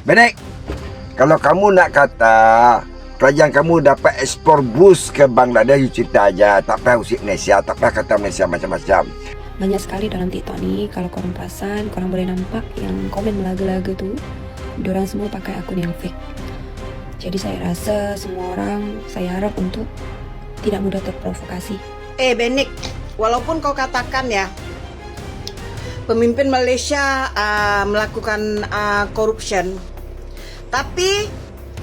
Benek, kalau kamu nak kata kerajaan kamu dapat ekspor bus ke Bangladesh, you cerita aja. Tak payah usik Malaysia, tak payah kata Malaysia macam-macam. Banyak sekali dalam TikTok ni, kalau korang perasan, korang boleh nampak yang komen melaga-laga tu, diorang semua pakai akun yang fake. Jadi saya rasa semua orang, saya harap untuk tidak mudah terprovokasi. Benik, walaupun kau katakan ya, pemimpin Malaysia melakukan corruption, tapi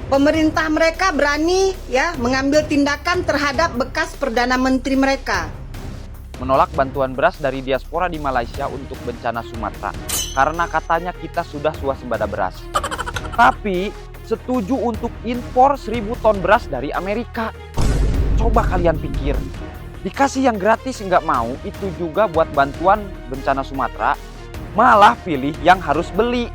pemerintah mereka berani ya mengambil tindakan terhadap bekas Perdana Menteri mereka. Menolak bantuan beras dari diaspora di Malaysia untuk bencana Sumatera karena katanya kita sudah swasembada beras. Tapi setuju untuk impor 1000 ton beras dari Amerika. Coba kalian pikir, dikasih yang gratis nggak mau, itu juga buat bantuan bencana Sumatera, malah pilih yang harus beli.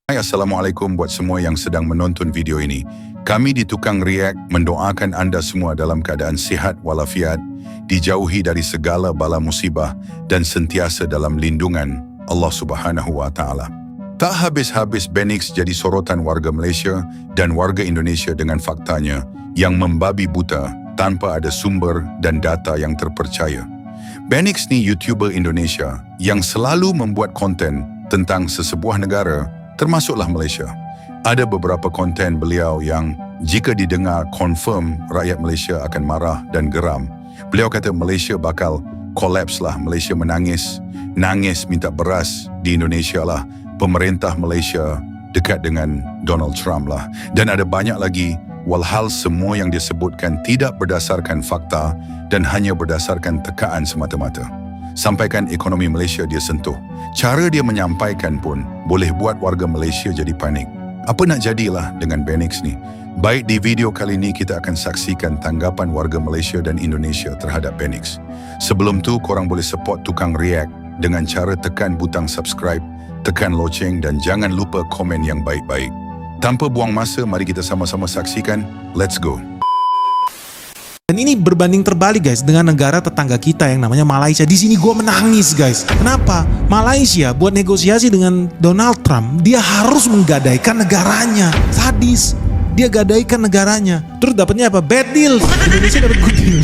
Hai, Assalamualaikum buat semua yang sedang menonton video ini. Kami di Tukang React mendoakan anda semua dalam keadaan sihat walafiat, dijauhi dari segala bala musibah dan sentiasa dalam lindungan Allah Subhanahu wa Ta'ala. Tak habis-habis Benix jadi sorotan warga Malaysia dan warga Indonesia dengan faktanya yang membabi buta tanpa ada sumber dan data yang terpercaya. Benix ni YouTuber Indonesia yang selalu membuat konten tentang sesebuah negara, termasuklah Malaysia. Ada beberapa konten beliau yang jika didengar confirm rakyat Malaysia akan marah dan geram. Beliau kata Malaysia bakal collapse lah, Malaysia menangis, nangis minta beras di Indonesia lah, pemerintah Malaysia dekat dengan Donald Trump lah. Dan ada banyak lagi, walhal semua yang disebutkan tidak berdasarkan fakta dan hanya berdasarkan tekaan semata-mata. Sampaikan ekonomi Malaysia dia sentuh. Cara dia menyampaikan pun boleh buat warga Malaysia jadi panik. Apa nak jadilah dengan Benix ni? Baik, di video kali ini kita akan saksikan tanggapan warga Malaysia dan Indonesia terhadap Benix. Sebelum tu, korang boleh support Tukang React dengan cara tekan butang subscribe, tekan loceng dan jangan lupa komen yang baik-baik. Tanpa buang masa, mari kita sama-sama saksikan. Let's go. Dan ini berbanding terbalik guys dengan negara tetangga kita yang namanya Malaysia. Di sini gue menangis guys. Kenapa? Malaysia buat negosiasi dengan Donald Trump, dia harus menggadaikan negaranya. Sadis. Dia gadaikan negaranya. Terus dapatnya apa? Bad deal. Indonesia dapat good deal.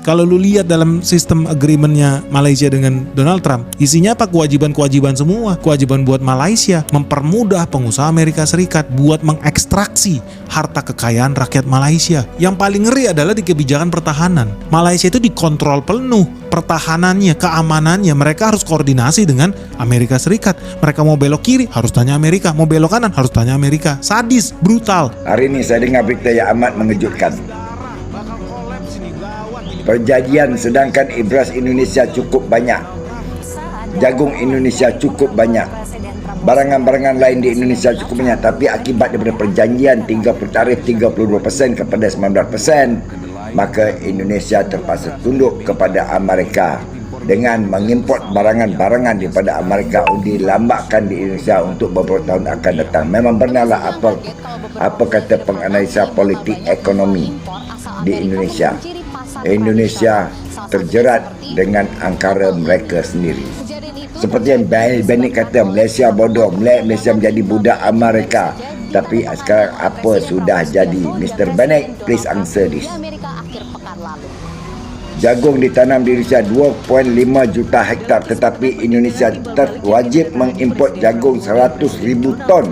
Kalau lu lihat dalam sistem agreementnya Malaysia dengan Donald Trump, isinya apa? Kewajiban-kewajiban semua. Kewajiban buat Malaysia mempermudah pengusaha Amerika Serikat buat mengekstraksi harta kekayaan rakyat Malaysia. Yang paling ngeri adalah di kebijakan pertahanan. Malaysia itu dikontrol penuh. Pertahanannya, keamanannya, mereka harus koordinasi dengan Amerika Serikat. Mereka mau belok kiri, harus tanya Amerika. Mau belok kanan, harus tanya Amerika. Sadis, brutal. Hari ini saya dengar berita yang amat mengejutkan. Perjanjian sedangkan beras Indonesia cukup banyak, jagung Indonesia cukup banyak, barangan-barangan lain di Indonesia cukup banyak, tapi akibat daripada perjanjian tarif 32% kepada 19%, maka Indonesia terpaksa tunduk kepada Amerika dengan mengimport barangan-barangan daripada Amerika untuk dilambatkan di Indonesia untuk beberapa tahun akan datang. Memang benarlah apa kata penganalisa politik ekonomi di Indonesia. Indonesia terjerat dengan angkara mereka sendiri. Seperti yang Benix kata, Malaysia bodoh, Malaysia menjadi budak Amerika. Tapi sekarang apa sudah jadi? Mr. Benix, please answer this. Jagung ditanam di Indonesia 2.5 juta hektar, tetapi Indonesia wajib mengimport jagung 100,000 ton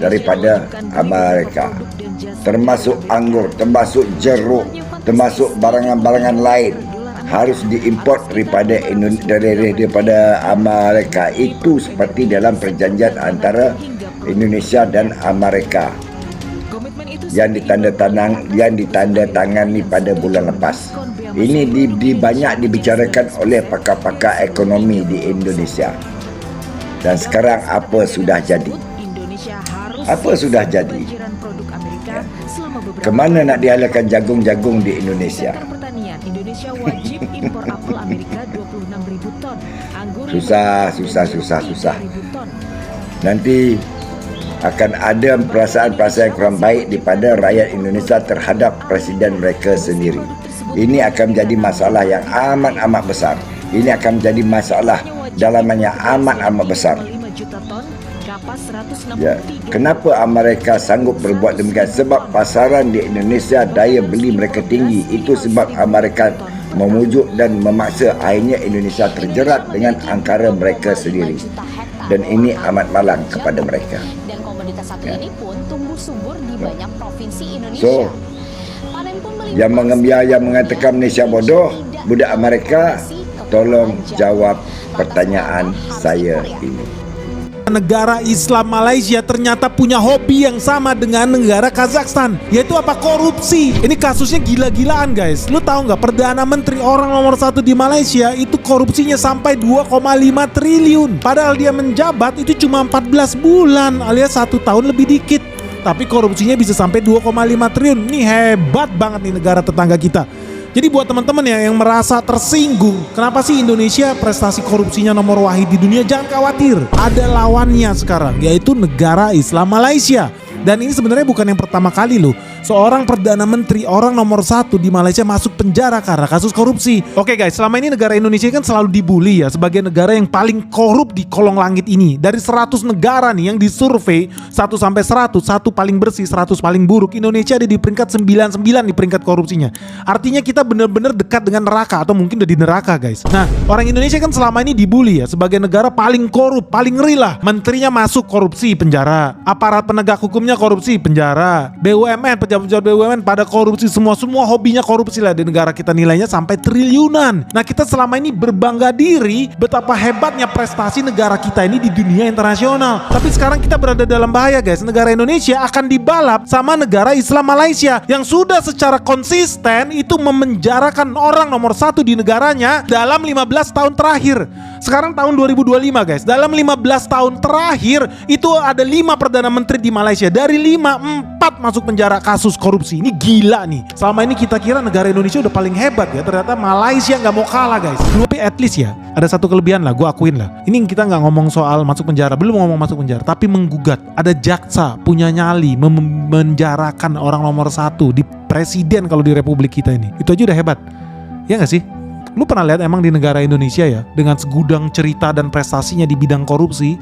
daripada Amerika. Termasuk anggur, termasuk jeruk, termasuk barangan-barangan lain harus diimport daripada Amerika. Itu seperti dalam perjanjian antara Indonesia dan Amerika yang ditandatangani pada bulan lepas. Ini banyak dibicarakan oleh pakar-pakar ekonomi di Indonesia. Dan sekarang apa sudah jadi? Apa sudah jadi? Kemana nak dihalalkan jagung-jagung di Indonesia? Susah. Nanti akan ada perasaan-perasaan yang kurang baik daripada rakyat Indonesia terhadap presiden mereka sendiri. Ini akan menjadi masalah yang amat-amat besar. Ini akan menjadi masalah dalamannya amat-amat besar. Ya, kenapa Amerika sanggup berbuat demikian? Sebab pasaran di Indonesia, daya beli mereka tinggi. Itu sebab Amerika memujuk dan memaksa, akhirnya Indonesia terjerat dengan angkara mereka sendiri. Dan ini amat malang kepada mereka. Dan komoditas satu ini pun tumbuh subur di banyak provinsi Indonesia. So, yang mengembiar yang mengatakan Malaysia bodoh, budak Amerika, tolong jawab pertanyaan saya ini. Negara Islam Malaysia ternyata punya hobi yang sama dengan negara Kazakhstan, yaitu apa? Korupsi. Ini kasusnya gila-gilaan guys. Lu tahu nggak, Perdana Menteri orang nomor 1 di Malaysia itu korupsinya sampai 2,5 triliun. Padahal dia menjabat itu cuma 14 bulan alias 1 tahun lebih dikit. Tapi korupsinya bisa sampai 2,5 triliun. Ini hebat banget nih negara tetangga kita. Jadi buat teman-teman ya yang merasa tersinggung, kenapa sih Indonesia prestasi korupsinya nomor wahid di dunia? Jangan khawatir, ada lawannya sekarang, yaitu negara Islam Malaysia. Dan ini sebenarnya bukan yang pertama kali loh seorang Perdana Menteri, orang nomor 1 di Malaysia masuk penjara karena kasus korupsi. Oke guys, selama ini negara Indonesia kan selalu dibully ya sebagai negara yang paling korup di kolong langit ini. Dari 100 negara nih yang disurvei 1 sampai 100, 1 paling bersih, 100 paling buruk, Indonesia ada di peringkat 99 di peringkat korupsinya. Artinya kita benar-benar dekat dengan neraka atau mungkin udah di neraka guys. Nah, orang Indonesia kan selama ini dibully ya sebagai negara paling korup, paling ngeri lah. Menterinya masuk korupsi, penjara. Aparat penegak hukumnya korupsi, penjara. BUMN, pejabat-pejabat BUMN pada korupsi, semua hobinya korupsi lah di negara kita, nilainya sampai triliunan. Nah, kita selama ini berbangga diri betapa hebatnya prestasi negara kita ini di dunia internasional. Tapi sekarang kita berada dalam bahaya guys. Negara Indonesia akan dibalap sama negara Islam Malaysia yang sudah secara konsisten itu memenjarakan orang nomor 1 di negaranya dalam 15 tahun terakhir. Sekarang tahun 2025 guys. Dalam 15 tahun terakhir itu ada 5 Perdana Menteri di Malaysia. Dari 5, 4 masuk penjara kasus korupsi. Ini gila nih. Selama ini kita kira negara Indonesia udah paling hebat ya. Ternyata Malaysia nggak mau kalah guys. Tapi at least ya ada satu kelebihan lah, gue akuin lah. Ini kita nggak ngomong soal masuk penjara, belum ngomong masuk penjara, tapi menggugat. Ada jaksa punya nyali memenjarakan orang nomor 1 di presiden kalau di republik kita ini. Itu aja udah hebat. Ya nggak sih? Lu pernah lihat emang di negara Indonesia ya dengan segudang cerita dan prestasinya di bidang korupsi,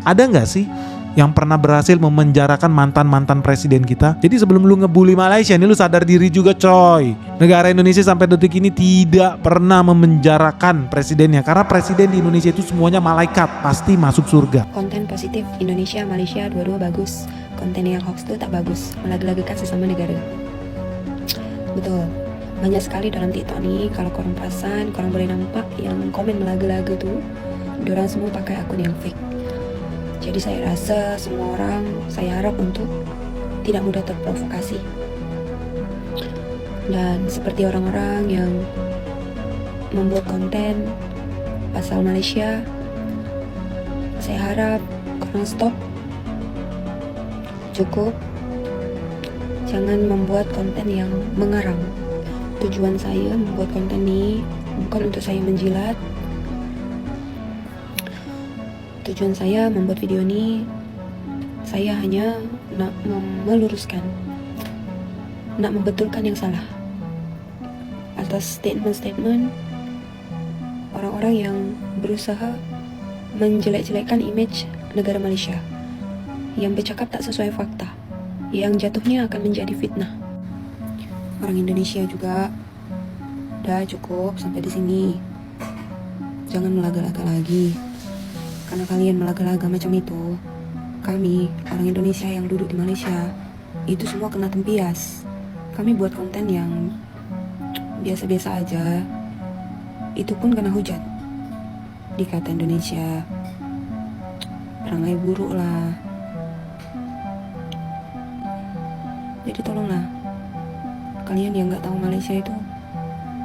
ada nggak sih yang pernah berhasil memenjarakan mantan-mantan presiden kita? Jadi sebelum lu ngebully Malaysia ini lu sadar diri juga coy. Negara Indonesia sampai detik ini tidak pernah memenjarakan presidennya karena presiden di Indonesia itu semuanya malaikat, pasti masuk surga. Konten positif Indonesia, Malaysia dua-dua bagus. Konten yang hoax itu tak bagus, melag-lagakan sesama negara. Betul. Banyak sekali dalam TikTok nih, kalau korang perasan, korang boleh nampak yang komen melaga-laga tuh, diorang semua pakai akun yang fake. Jadi saya rasa semua orang, saya harap untuk tidak mudah terprovokasi. Dan seperti orang-orang yang membuat konten pasal Malaysia, saya harap korang stop. Cukup. Jangan membuat konten yang mengarang. Tujuan saya membuat konten ini bukan untuk saya menjilat. Tujuan saya membuat video ini, saya hanya nak meluruskan, nak membetulkan yang salah atas statement-statement orang-orang yang berusaha menjelek-jelekkan image negara Malaysia, yang bercakap tak sesuai fakta, yang jatuhnya akan menjadi fitnah. Orang Indonesia juga, udah cukup sampai di sini. Jangan melaga-laga lagi. Karena kalian melaga-laga macam itu, kami orang Indonesia yang duduk di Malaysia itu semua kena tempias. Kami buat konten yang biasa-biasa aja, itu pun kena hujat. Dikata Indonesia perangai buruk lah. Jadi tolonglah, kalian yang gak tahu Malaysia itu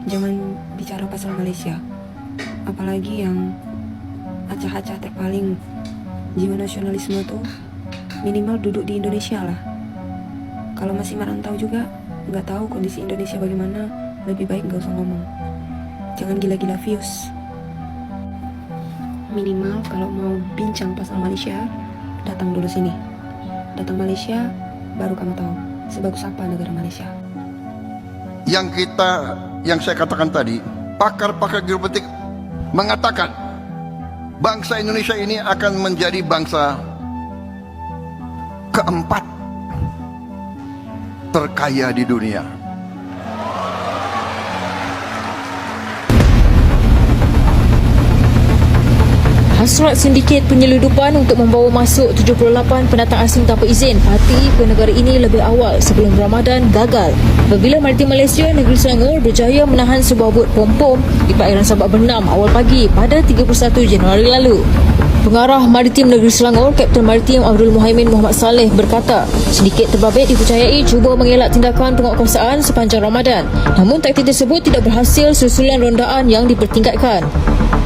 jangan bicara pasal Malaysia, apalagi yang acah-acah terpaling. Jiwa nasionalisme tuh minimal duduk di Indonesia lah. Kalau masih merantau juga gak tahu kondisi Indonesia bagaimana, lebih baik gak usah ngomong. Jangan gila-gila views. Minimal kalau mau bincang pasal Malaysia, datang dulu sini. Datang Malaysia, baru kamu tahu sebagus apa negara Malaysia. Yang saya katakan tadi, pakar-pakar geopolitik mengatakan bangsa Indonesia ini akan menjadi bangsa keempat terkaya di dunia. Hasrat sindiket penyeludupan untuk membawa masuk 78 pendatang asing tanpa izin parti ke negara ini lebih awal sebelum Ramadan gagal. Apabila Maritim Malaysia Negeri Selangor berjaya menahan sebuah bot pom-pom di perairan Sabak Bernam awal pagi pada 31 Januari lalu. Pengarah Maritim Negeri Selangor, Kapten Maritim Abdul Muhaimin Muhammad Saleh berkata, sindiket terbabit dipercayai cuba mengelak tindakan penguatkuasaan sepanjang Ramadan. Namun taktik tersebut tidak berhasil susulan rondaan yang dipertingkatkan.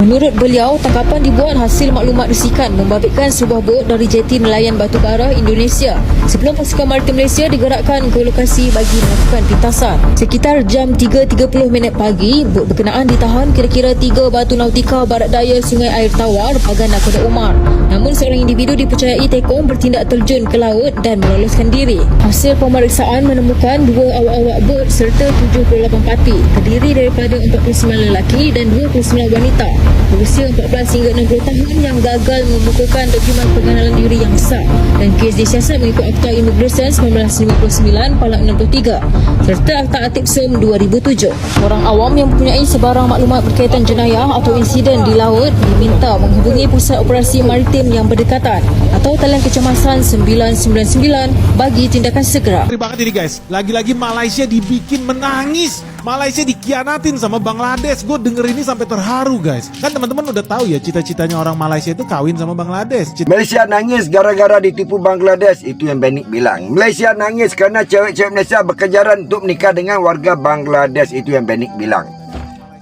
Menurut beliau, tangkapan dibuat hasil maklumat risikan membabitkan sebuah bot dari jeti nelayan batubara Indonesia sebelum pasukan Maritim Malaysia digerakkan ke lokasi bagi melakukan pintasan. Sekitar jam 3.30 pagi, bot berkenaan ditahan kira-kira 3 batu nautika barat daya Sungai Air Tawar, Pagan Nakoda Umar. Namun seorang individu dipercayai tekong bertindak terjun ke laut dan meloloskan diri. Hasil pemeriksaan menemukan 2 awak-awak bot serta 78 parti terdiri daripada 49 lelaki dan 29 wanita berusia 14 hingga 60 tahun yang gagal membukukan dokumen pengenalan diri yang sah dan kes disiasat mengikut Akta Imigresen 1959 Palak 63 serta Akta Atik SOM 2007. Orang awam yang mempunyai sebarang maklumat berkaitan jenayah atau insiden di laut diminta menghubungi Pusat Operasi Maritim yang berdekatan atau talian kecemasan 999 bagi tindakan segera. Terima kasih nih guys, lagi-lagi Malaysia dibikin menangis. Malaysia dikhianatin sama Bangladesh. Gue denger ini sampai terharu guys. Kan teman-teman udah tahu ya cita-citanya orang Malaysia itu kawin sama Bangladesh. Malaysia nangis gara-gara ditipu Bangladesh. Itu yang Benik bilang. Malaysia nangis kerana cewek-cewek Malaysia berkejaran untuk menikah dengan warga Bangladesh. Itu yang Benik bilang.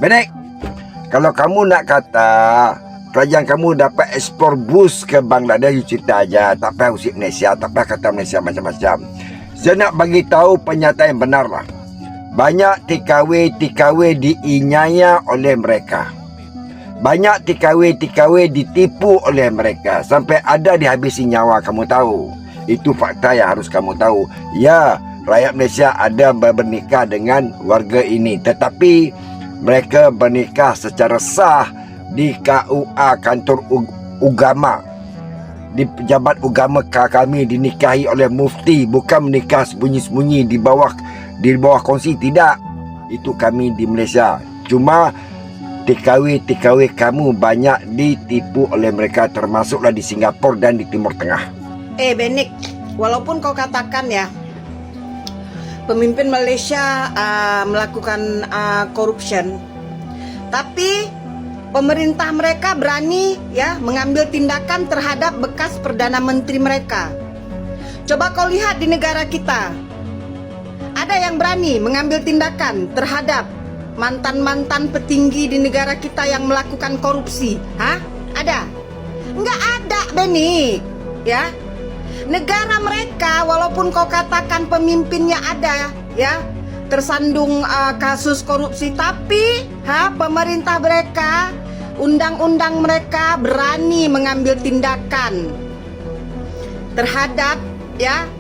Benik, kalau kamu nak kata kerajaan kamu dapat ekspor bus ke Bangladesh, you cerita aja. Tak payah usik Malaysia, tak payah kata Malaysia macam-macam. Saya nak bagi tahu pernyataan yang benar lah. Banyak TKW diinyaya oleh mereka. Banyak TKW ditipu oleh mereka. Sampai ada dihabisi nyawa, kamu tahu. Itu fakta yang harus kamu tahu. Ya, rakyat Malaysia ada bernikah dengan warga ini. Tetapi mereka bernikah secara sah di KUA Kantor Ugama. Di pejabat agama kami dinikahi oleh mufti. Bukan menikah sembunyi-sembunyi di bawah kongsi, tidak. Itu kami di Malaysia. Cuma TKW kamu banyak ditipu oleh mereka, termasuklah di Singapura dan di Timur Tengah. Benik, walaupun kau katakan ya pemimpin Malaysia melakukan corruption, tapi pemerintah mereka berani ya mengambil tindakan terhadap bekas Perdana Menteri mereka. Coba kau lihat di negara kita, ada yang berani mengambil tindakan terhadap mantan-mantan petinggi di negara kita yang melakukan korupsi? Hah? Ada? Enggak ada, Benik. Ya. Negara mereka, walaupun kau katakan pemimpinnya ada, ya, tersandung kasus korupsi, tapi pemerintah mereka, undang-undang mereka berani mengambil tindakan terhadap ya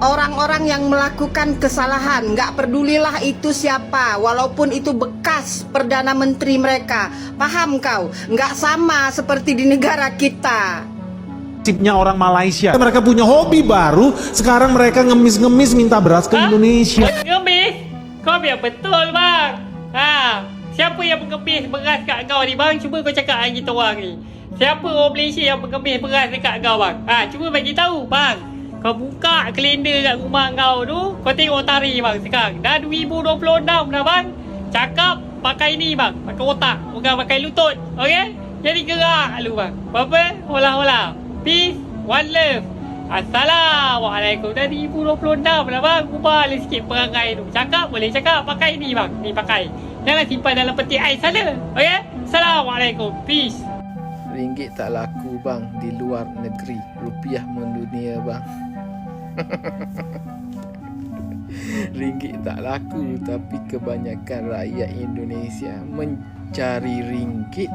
orang-orang yang melakukan kesalahan. Nggak pedulilah itu siapa, walaupun itu bekas Perdana Menteri mereka. Paham kau? Nggak sama seperti di negara kita. Nasibnya orang Malaysia, mereka punya hobi baru. Sekarang mereka ngemis-ngemis minta beras ke Indonesia. Ngemis? Kau biar betul bang. Siapa yang mengemis beras kat kau ni bang? Cuba kau cakap dengan kita orang ni. Siapa orang Malaysia yang mengemis beras dekat kau bang? Cuba bagi tahu bang. Kau buka kalender kat rumah kau tu, kau tengok tarikh bang sekarang. Dah 2026 dah bang. Cakap pakai ni bang, pakai otak, bukan pakai lutut. Okey? Jadi gerak lu bang. Apa? Olah-olah. Peace, one love. Assalamualaikum. Dah 2026 dah bang. Ubahlah sikit perangai tu. Cakap boleh cakap, pakai ni bang. Ni pakai. Jangan simpan dalam peti ais sana. Okey? Assalamualaikum. Peace. Ringgit tak laku bang di luar negeri. Rupiah mendunia bang. Ringgit tak laku, tapi kebanyakan rakyat Indonesia mencari ringgit,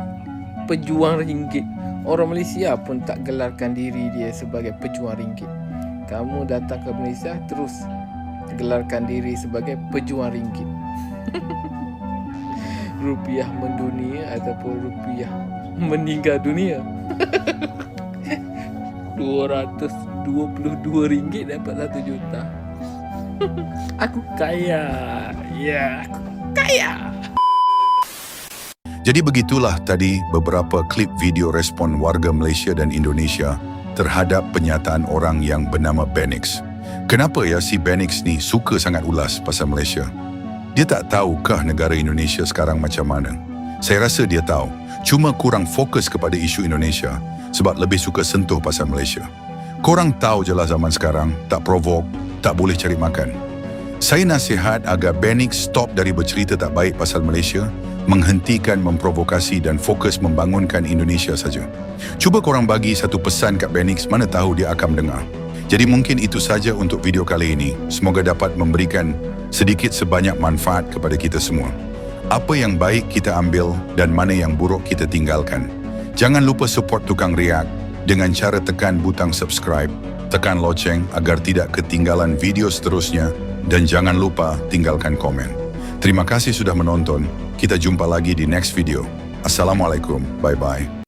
pejuang ringgit. Orang Malaysia pun tak gelarkan diri dia sebagai pejuang ringgit. Kamu datang ke Malaysia terus gelarkan diri sebagai pejuang ringgit. Rupiah mendunia ataupun rupiah meninggal dunia. RM222 dapat 1 juta. Aku kaya. Ya, aku kaya. Jadi begitulah tadi beberapa klip video respon warga Malaysia dan Indonesia terhadap pernyataan orang yang bernama Benix. Kenapa ya si Benix ni suka sangat ulas pasal Malaysia? Dia tak tahukah negara Indonesia sekarang macam mana? Saya rasa dia tahu, cuma kurang fokus kepada isu Indonesia sebab lebih suka sentuh pasal Malaysia. Korang tahu je lah zaman sekarang, tak provok, tak boleh cari makan. Saya nasihat agar Benix stop dari bercerita tak baik pasal Malaysia, menghentikan memprovokasi dan fokus membangunkan Indonesia saja. Cuba korang bagi satu pesan kat Benix, mana tahu dia akan mendengar. Jadi mungkin itu saja untuk video kali ini. Semoga dapat memberikan sedikit sebanyak manfaat kepada kita semua. Apa yang baik kita ambil dan mana yang buruk kita tinggalkan. Jangan lupa support Tukang React dengan cara tekan butang subscribe, tekan loceng agar tidak ketinggalan video seterusnya dan jangan lupa tinggalkan komen. Terima kasih sudah menonton. Kita jumpa lagi di next video. Assalamualaikum. Bye-bye.